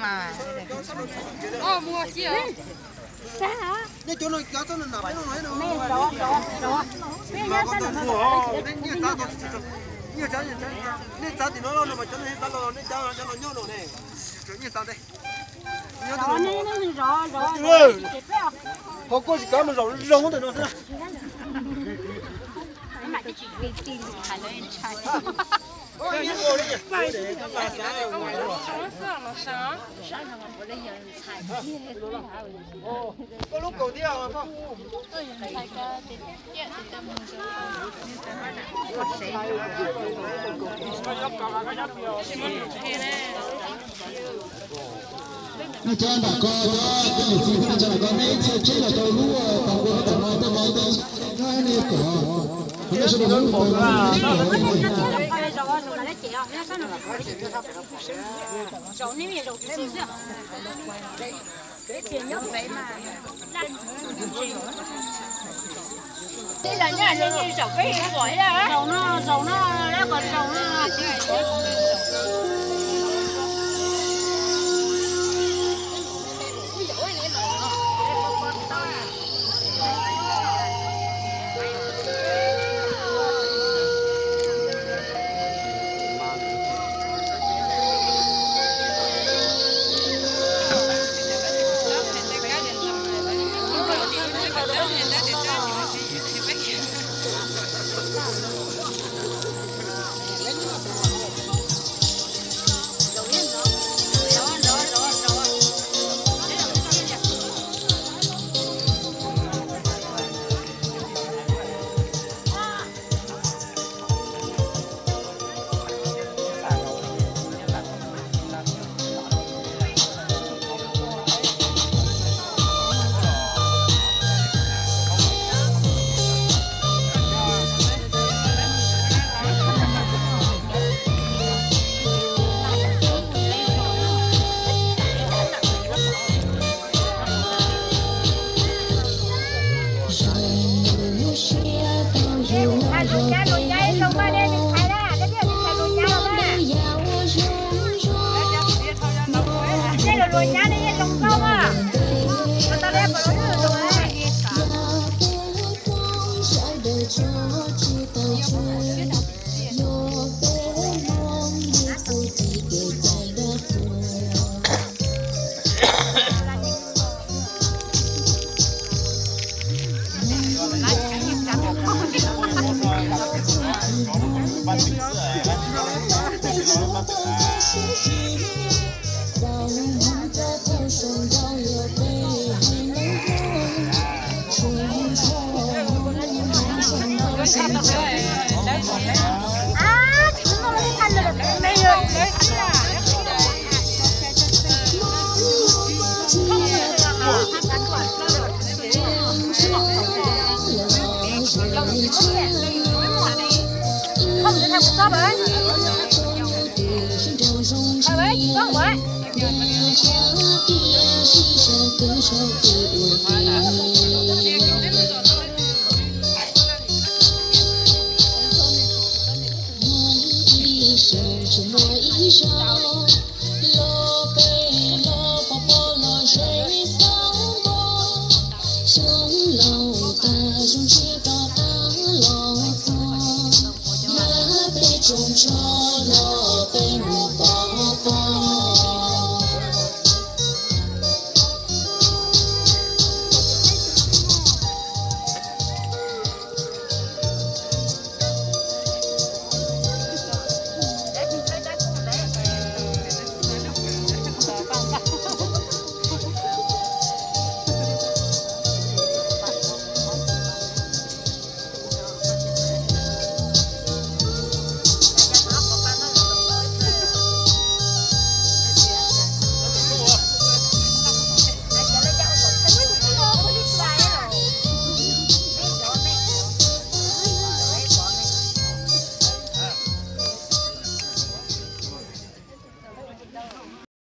mà ô mua chi à Nè chỗ này kéo cho nó nằm nó nói nó. Nè đó. Nè nhá sao nó. Nè giá đó. Nè giá gì nè giá thì nó mà cho nó giá nó nè giá nó nhô nó nè. Nè giá đây. Rõ nè rõ. Họ có gì cả mà rõ không được nó thế. Mà cái chị thả lên chạy. Ôi như ngồi đi. Có lúc cầu tiêu mà không? nó cho bà con đó cái gì chỉ cho bà con ấy chơi là tôi lúa còn có tầm mong tôi nói đi cổ nó sẽ được khổ ra đây là nhà này như dầu cái nó gọi ra dầu nó còn dầu nó Hãy subscribe cho kênh Ghiền Mì Gõ để không bỏ lỡ